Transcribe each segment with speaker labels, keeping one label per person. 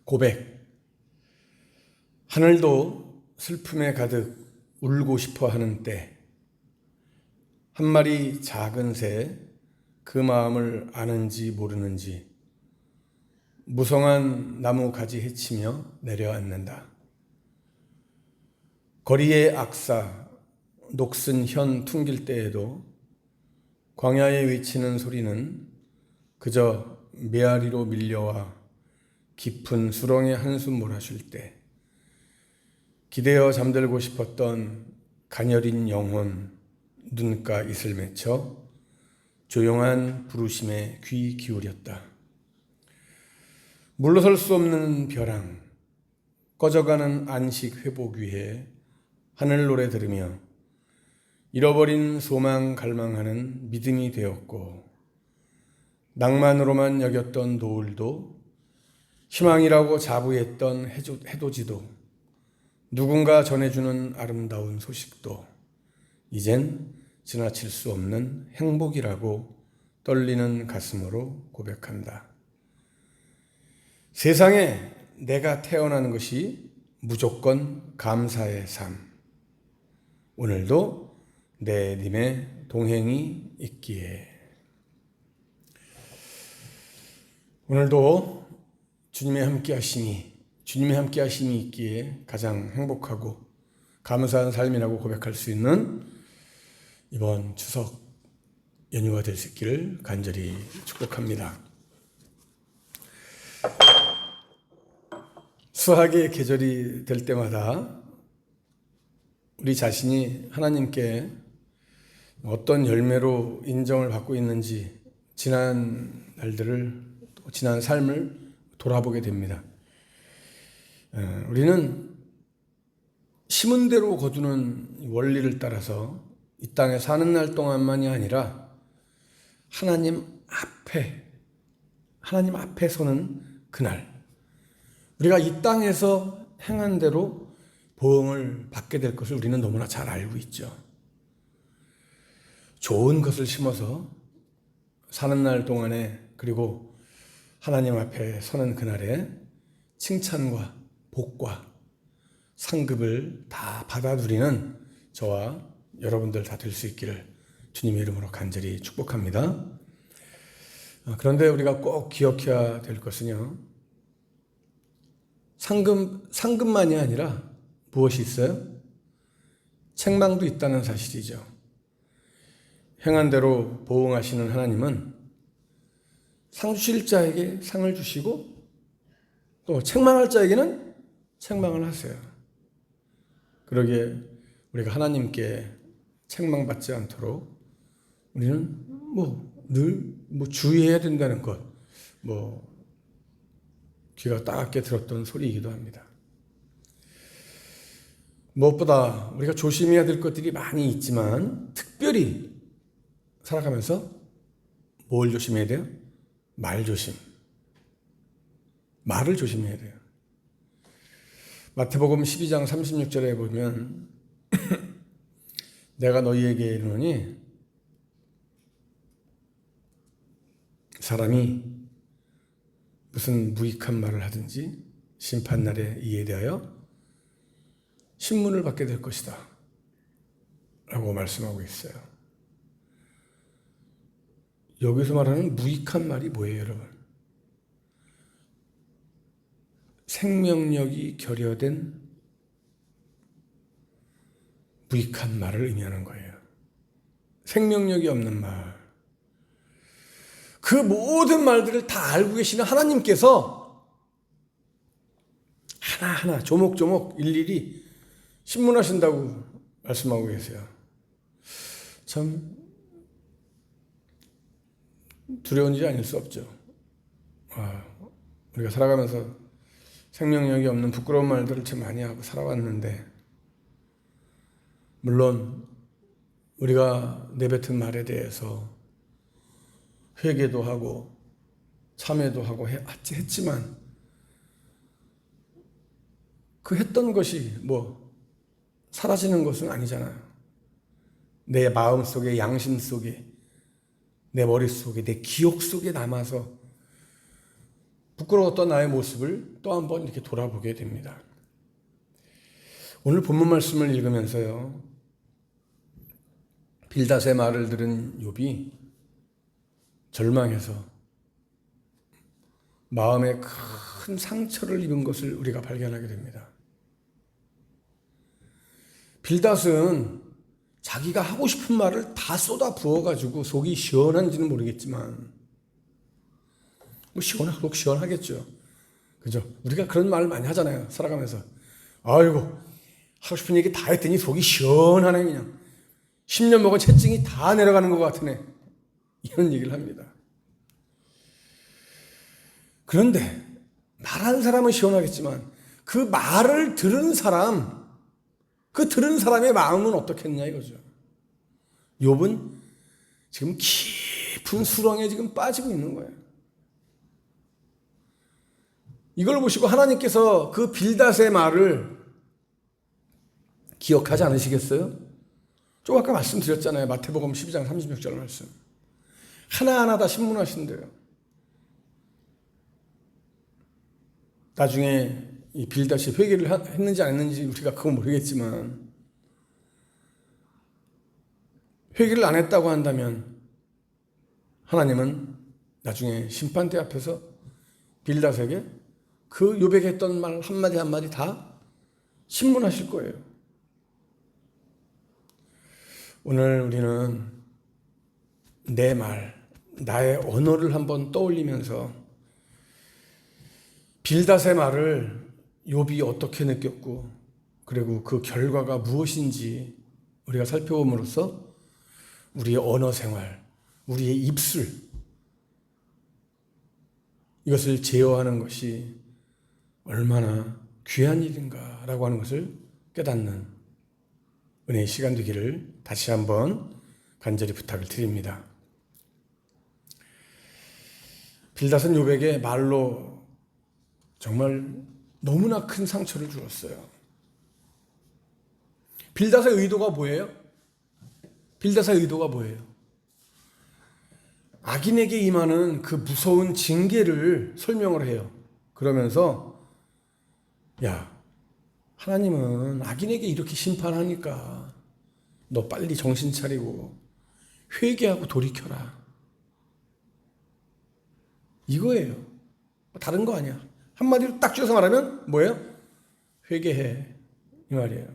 Speaker 1: 고백. 하늘도 슬픔에 가득 울고 싶어 하는 때, 한 마리 작은 새 그 마음을 아는지 모르는지 무성한 나무 가지 헤치며 내려앉는다. 거리의 악사, 녹슨 현 퉁길 때에도 광야에 외치는 소리는 그저 메아리로 밀려와 깊은 수렁에 한숨 몰아쉴 때, 기대어 잠들고 싶었던 가녀린 영혼 눈가 이슬 맺혀 조용한 부르심에 귀 기울였다. 물러설 수 없는 벼랑, 꺼져가는 안식 회복 위에 하늘 노래 들으며 잃어버린 소망 갈망하는 믿음이 되었고, 낭만으로만 여겼던 노을도, 희망이라고 자부했던 해돋이도, 누군가 전해주는 아름다운 소식도 이젠 지나칠 수 없는 행복이라고 떨리는 가슴으로 고백한다. 세상에 내가 태어나는 것이 무조건 감사의 삶. 오늘도 내 님의 동행이 있기에. 오늘도 주님의 함께하심이 있기에 가장 행복하고 감사한 삶이라고 고백할 수 있는 이번 추석 연휴가 될 수 있기를 간절히 축복합니다. 수학의 계절이 될 때마다 우리 자신이 하나님께 어떤 열매로 인정을 받고 있는지 지난 날들을, 지난 삶을 돌아보게 됩니다. 우리는 심은 대로 거두는 원리를 따라서 이 땅에 사는 날 동안만이 아니라 하나님 앞에 서는 그날, 우리가 이 땅에서 행한 대로 보응을 받게 될 것을 우리는 너무나 잘 알고 있죠. 좋은 것을 심어서 사는 날 동안에, 그리고 하나님 앞에 서는 그날에 칭찬과 복과 상급을 다 받아 누리는 저와 여러분들 다 될 수 있기를 주님의 이름으로 간절히 축복합니다. 그런데 우리가 꼭 기억해야 될 것은요, 상급만이 아니라 무엇이 있어요? 책망도 있다는 사실이죠. 행한 대로 보응하시는 하나님은 상 주실 자에게 상을 주시고 또 책망할 자에게는 책망을 하세요. 그러기에 우리가 하나님께 책망받지 않도록 우리는 늘 주의해야 된다는 것, 귀가 따갑게 들었던 소리이기도 합니다. 무엇보다 우리가 조심해야 될 것들이 많이 있지만 특별히 살아가면서 뭘 조심해야 돼요? 말을 조심해야 돼요. 마태복음 12장 36절에 보면 내가 너희에게 이르노니 사람이 무슨 무익한 말을 하든지 심판날에 이에 대하여 신문을 받게 될 것이다 라고 말씀하고 있어요. 여기서 말하는 무익한 말이 뭐예요, 여러분? 생명력이 결여된 무익한 말을 의미하는 거예요. 생명력이 없는 말. 그 모든 말들을 다 알고 계시는 하나님께서 하나하나 조목조목 일일이 신문하신다고 말씀하고 계세요. 참 두려운 일이 아닐 수 없죠. 우리가 살아가면서 생명력이 없는 부끄러운 말들을 참 많이 하고 살아왔는데, 물론 우리가 내뱉은 말에 대해서 회개도 하고 참회도 하고 했지만 그 했던 것이 사라지는 것은 아니잖아요. 내 마음속에, 양심 속에, 내 머릿속에, 내 기억 속에 남아서 부끄러웠던 나의 모습을 또 한번 이렇게 돌아보게 됩니다. 오늘 본문 말씀을 읽으면서요, 빌닷의 말을 들은 욥이 절망해서 마음에 큰 상처를 입은 것을 우리가 발견하게 됩니다. 빌닷은 자기가 하고 싶은 말을 다 쏟아 부어가지고 속이 시원한지는 모르겠지만, 뭐 속 시원하겠죠. 그죠? 우리가 그런 말을 많이 하잖아요. 살아가면서. 아이고, 하고 싶은 얘기 다 했더니 속이 시원하네, 그냥. 10년 먹은 채증이 다 내려가는 것 같으네. 이런 얘기를 합니다. 그런데 말하는 사람은 시원하겠지만 그 말을 들은 사람, 그 들은 사람의 마음은 어떻겠냐 이거죠. 욥은 지금 깊은 수렁에 지금 빠지고 있는 거예요. 이걸 보시고 하나님께서 그 빌닷의 말을 기억하지 않으시겠어요? 좀 아까 말씀드렸잖아요. 마태복음 12장 36절 말씀. 하나하나 다 신문하신대요. 나중에 이 빌닷이 회개를 했는지 안 했는지 우리가 그건 모르겠지만, 회개를 안 했다고 한다면 하나님은 나중에 심판대 앞에서 빌닷에게 그 욥에게 했던 말 한마디 한마디 다 신문하실 거예요. 오늘 우리는 내 말, 나의 언어를 한번 떠올리면서 빌닷의 말을 욥이 어떻게 느꼈고, 그리고 그 결과가 무엇인지 우리가 살펴봄으로써 우리의 언어 생활, 우리의 입술, 이것을 제어하는 것이 얼마나 귀한 일인가라고 하는 것을 깨닫는 은혜의 시간 되기를 다시 한번 간절히 부탁을 드립니다. 빌닷은 욥에게 말로 정말 너무나 큰 상처를 주었어요. 빌닷의 의도가 뭐예요? 빌닷의 의도가 뭐예요? 악인에게 임하는 그 무서운 징계를 설명을 해요. 그러면서 야, 하나님은 악인에게 이렇게 심판하니까 너 빨리 정신 차리고 회개하고 돌이켜라. 이거예요. 다른 거 아니야. 한마디로 딱 줄여서 말하면 뭐예요? 회개해. 이 말이에요.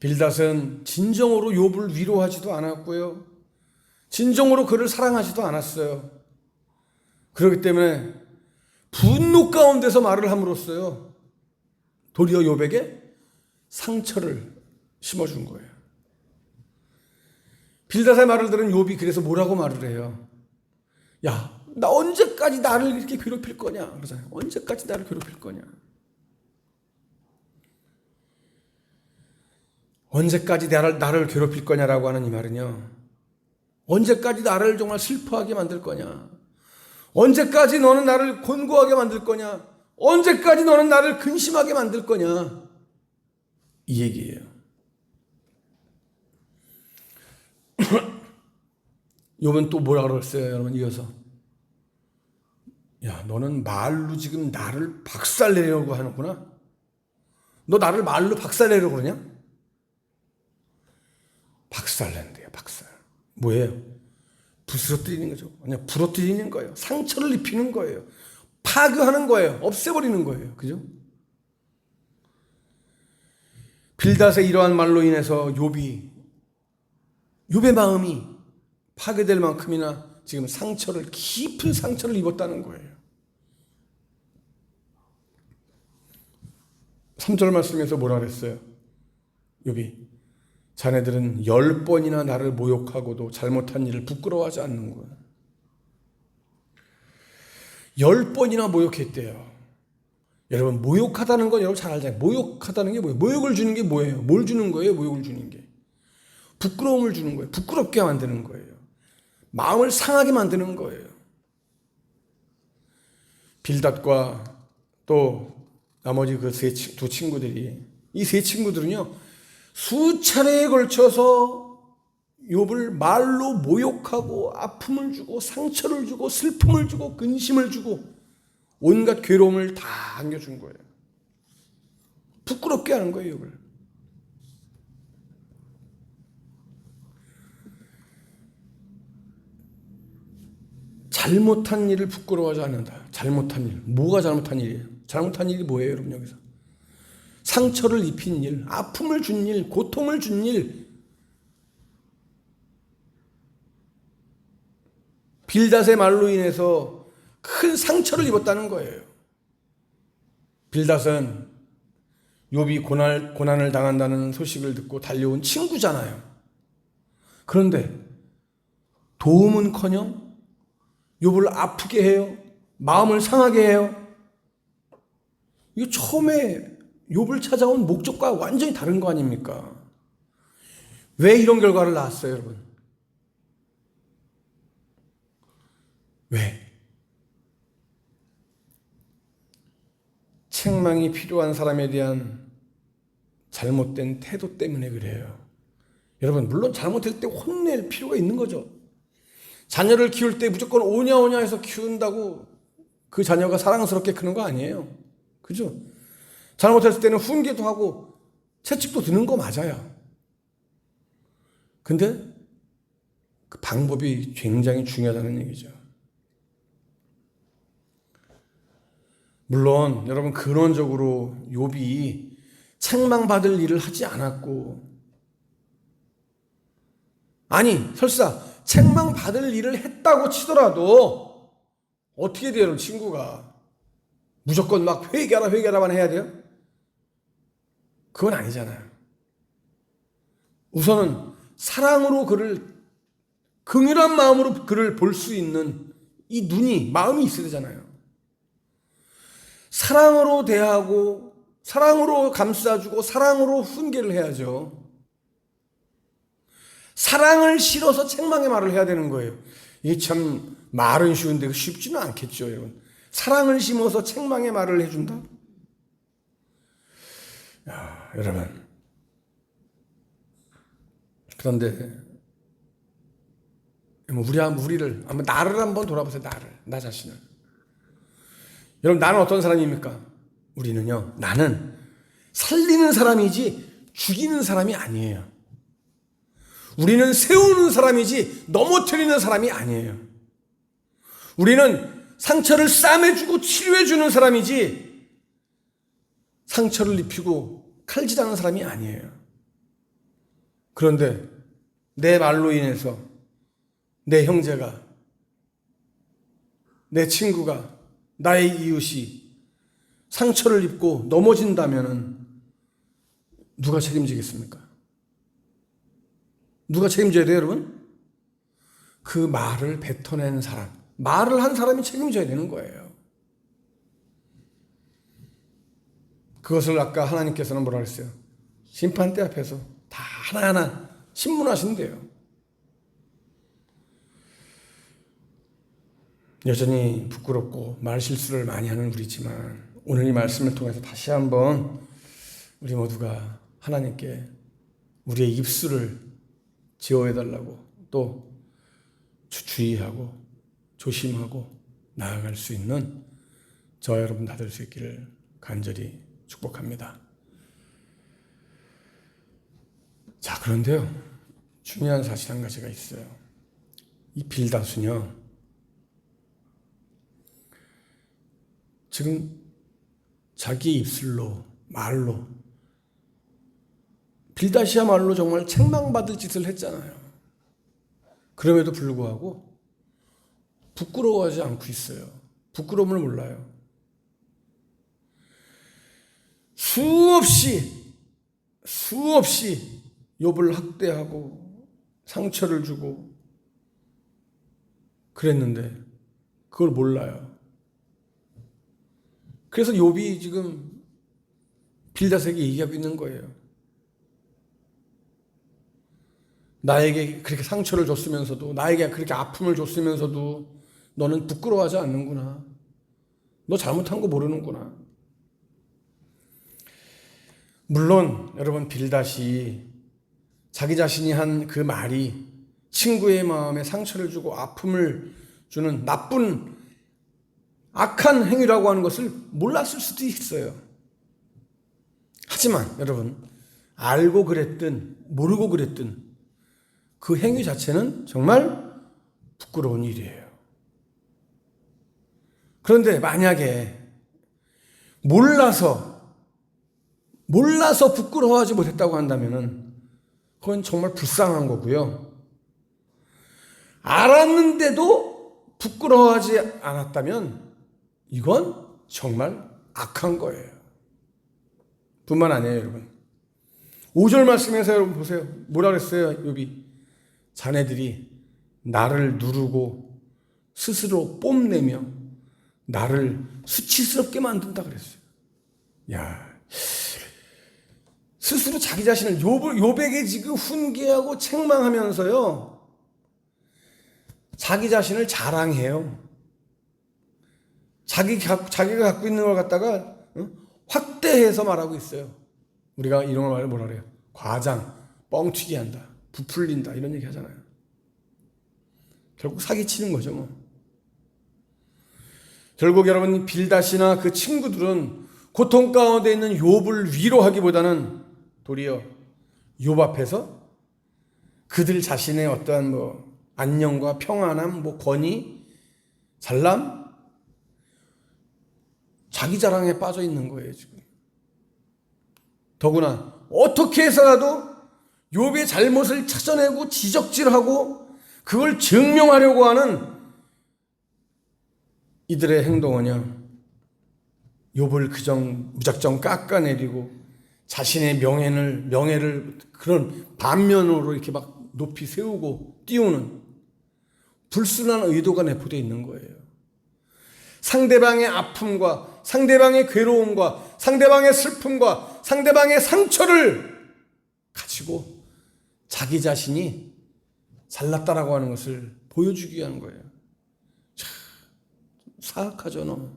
Speaker 1: 빌닷은 진정으로 욥을 위로하지도 않았고요. 진정으로 그를 사랑하지도 않았어요. 그렇기 때문에 분노 가운데서 말을 함으로써요, 도리어 욥에게 상처를 심어준 거예요. 빌닷의 말을 들은 욥이 그래서 뭐라고 말을 해요? 야, 나 언제까지 나를 이렇게 괴롭힐 거냐? 그러잖아요. 언제까지 나를 괴롭힐 거냐? 언제까지 나를 괴롭힐 거냐라고 하는 이 말은요, 언제까지 나를 정말 슬퍼하게 만들 거냐? 언제까지 너는 나를 곤고하게 만들 거냐? 언제까지 너는 나를 근심하게 만들 거냐? 이 얘기예요. 욥은 또 뭐라 그랬어요, 여러분? 이어서 야, 너는 말로 지금 나를 박살내려고 하는구나. 너 나를 말로 박살내려고 그러냐? 박살낸대요, 박살. 뭐예요? 부스러뜨리는 거죠. 그냥 부러뜨리는 거예요. 상처를 입히는 거예요. 파괴하는 거예요. 없애버리는 거예요. 그죠? 빌닷의 이러한 말로 인해서 욥의 마음이 파괴될 만큼이나 지금 깊은 상처를 입었다는 거예요. 3절 말씀에서 뭐라 그랬어요? 욥이 자네들은 10번이나 나를 모욕하고도 잘못한 일을 부끄러워하지 않는 거예요. 10번이나 모욕했대요. 여러분, 모욕하다는 건 여러분 잘 알잖아요. 모욕하다는 게 뭐예요? 모욕을 주는 게 뭐예요? 뭘 주는 거예요? 모욕을 주는 게 부끄러움을 주는 거예요. 부끄럽게 만드는 거예요. 마음을 상하게 만드는 거예요. 빌닷과 또 나머지 그 두 친구들이, 이 세 친구들은요, 수차례에 걸쳐서 욥을 말로 모욕하고 아픔을 주고 상처를 주고 슬픔을 주고 근심을 주고 온갖 괴로움을 다 안겨준 거예요. 부끄럽게 하는 거예요, 욥을. 잘못한 일을 부끄러워하지 않는다. 잘못한 일. 뭐가 잘못한 일이에요? 잘못한 일이 뭐예요, 여러분 여기서? 상처를 입힌 일, 아픔을 준 일, 고통을 준 일. 빌닷의 말로 인해서 큰 상처를 입었다는 거예요. 빌닷은 욥이 고난을 당한다는 소식을 듣고 달려온 친구잖아요. 그런데 도움은커녕 욥을 아프게 해요. 마음을 상하게 해요. 이거 처음에 욥을 찾아온 목적과 완전히 다른 거 아닙니까? 왜 이런 결과를 낳았어요, 여러분? 왜? 책망이 필요한 사람에 대한 잘못된 태도 때문에 그래요. 여러분, 물론 잘못할 때 혼낼 필요가 있는 거죠. 자녀를 키울 때 무조건 오냐 해서 키운다고 그 자녀가 사랑스럽게 크는 거 아니에요. 그죠? 잘못했을 때는 훈계도 하고 채찍도 드는 거 맞아요. 근데 그 방법이 굉장히 중요하다는 얘기죠. 물론 여러분 근원적으로 욥이 책망받을 일을 하지 않았고, 아니 설사 책망받을 일을 했다고 치더라도 어떻게 돼요, 친구가? 무조건 막 회개하라만 해야 돼요? 그건 아니잖아요. 우선은 사랑으로 그를, 긍휼한 마음으로 그를 볼 수 있는 이 눈이, 마음이 있어야 되잖아요. 사랑으로 대하고 사랑으로 감싸주고 사랑으로 훈계를 해야죠. 사랑을 실어서 책망의 말을 해야 되는 거예요. 이게 참 말은 쉬운데 쉽지는 않겠죠, 여러분. 사랑을 심어서 책망의 말을 해준다? 야, 여러분. 그런데 나를 한번 돌아보세요. 나 자신을. 여러분, 나는 어떤 사람입니까? 우리는요, 나는 살리는 사람이지 죽이는 사람이 아니에요. 우리는 세우는 사람이지 넘어뜨리는 사람이 아니에요. 우리는 상처를 싸매주고 치료해주는 사람이지 상처를 입히고 칼질하는 사람이 아니에요. 그런데 내 말로 인해서 내 형제가, 내 친구가, 나의 이웃이 상처를 입고 넘어진다면 누가 책임지겠습니까? 누가 책임져야 돼요, 여러분? 그 말을 뱉어낸 사람, 말을 한 사람이 책임져야 되는 거예요. 그것을 아까 하나님께서는 뭐라 그랬어요? 심판대 앞에서 다 하나하나 신문하신대요. 여전히 부끄럽고 말 실수를 많이 하는 우리지만 오늘 이 말씀을 통해서 다시 한번 우리 모두가 하나님께 우리의 입술을 지어해달라고, 또 주의하고 조심하고 나아갈 수 있는 저와 여러분 다 될 수 있기를 간절히 축복합니다. 자, 그런데요, 중요한 사실 한 가지가 있어요. 이 빌닷은요, 지금 자기 입술로, 말로, 빌닷이야말로 정말 책망받을 짓을 했잖아요. 그럼에도 불구하고 부끄러워하지 않고 있어요. 부끄러움을 몰라요. 수없이 욥을 학대하고 상처를 주고 그랬는데 그걸 몰라요. 그래서 욥이 지금 빌닷에게 얘기하고 있는 거예요. 나에게 그렇게 상처를 줬으면서도, 나에게 그렇게 아픔을 줬으면서도 너는 부끄러워하지 않는구나. 너 잘못한 거 모르는구나. 물론 여러분, 빌닷이 자기 자신이 한 그 말이 친구의 마음에 상처를 주고 아픔을 주는 나쁜 악한 행위라고 하는 것을 몰랐을 수도 있어요. 하지만 여러분, 알고 그랬든 모르고 그랬든 그 행위 자체는 정말 부끄러운 일이에요. 그런데 만약에 몰라서 부끄러워하지 못했다고 한다면 그건 정말 불쌍한 거고요. 알았는데도 부끄러워하지 않았다면 이건 정말 악한 거예요. 뿐만 아니에요, 여러분. 5절 말씀에서 여러분 보세요. 뭐라 그랬어요, 욥이? 자네들이 나를 누르고 스스로 뽐내며 나를 수치스럽게 만든다 그랬어요. 야, 스스로 자기 자신을 욥에게 지금 훈계하고 책망하면서요, 자기 자신을 자랑해요. 자기가 갖고 있는 걸 갖다가 확대해서 말하고 있어요. 우리가 이런 걸 뭐라 그래요? 과장, 뻥튀기 한다, 부풀린다 이런 얘기 하잖아요. 결국 사기치는 거죠, 뭐. 결국 여러분, 빌닷이나 그 친구들은 고통 가운데 있는 욥을 위로하기보다는 도리어 욥 앞에서 그들 자신의 어떠한 안녕과 평안함, 권위, 잘남, 자기 자랑에 빠져 있는 거예요, 지금. 더구나 어떻게 해서라도 욥의 잘못을 찾아내고 지적질하고 그걸 증명하려고 하는 이들의 행동은요, 욥을 그정 무작정 깎아내리고 자신의 명예를 그런 반면으로 이렇게 막 높이 세우고 띄우는 불순한 의도가 내포되어 있는 거예요. 상대방의 아픔과 상대방의 괴로움과 상대방의 슬픔과 상대방의 상처를 가지고 자기 자신이 잘났다라고 하는 것을 보여주기 위한 거예요. 참 사악하죠, 너무.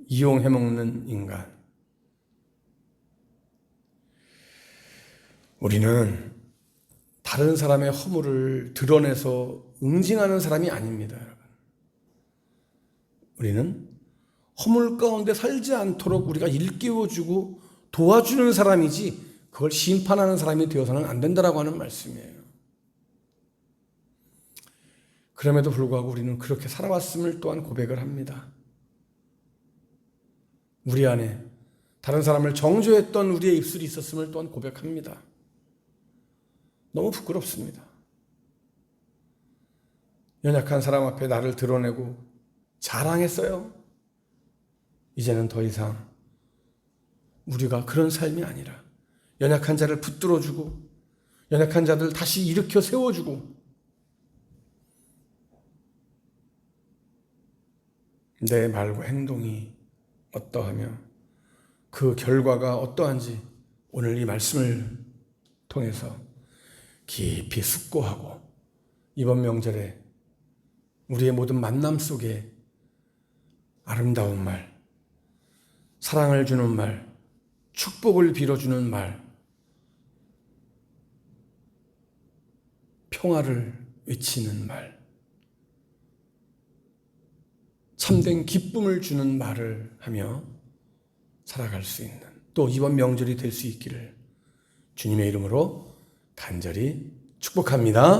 Speaker 1: 이용해먹는 인간. 우리는 다른 사람의 허물을 드러내서 응징하는 사람이 아닙니다, 여러분. 우리는 허물 가운데 살지 않도록 우리가 일깨워주고 도와주는 사람이지 그걸 심판하는 사람이 되어서는 안 된다라고 하는 말씀이에요. 그럼에도 불구하고 우리는 그렇게 살아왔음을 또한 고백을 합니다. 우리 안에 다른 사람을 정죄했던 우리의 입술이 있었음을 또한 고백합니다. 너무 부끄럽습니다. 연약한 사람 앞에 나를 드러내고 자랑했어요. 이제는 더 이상 우리가 그런 삶이 아니라 연약한 자를 붙들어주고 연약한 자들 다시 일으켜 세워주고 내 말과 행동이 어떠하며 그 결과가 어떠한지 오늘 이 말씀을 통해서 깊이 숙고하고 이번 명절에 우리의 모든 만남 속에 아름다운 말, 사랑을 주는 말, 축복을 빌어주는 말, 평화를 외치는 말, 참된 기쁨을 주는 말을 하며 살아갈 수 있는 또 이번 명절이 될 수 있기를 주님의 이름으로 간절히 축복합니다.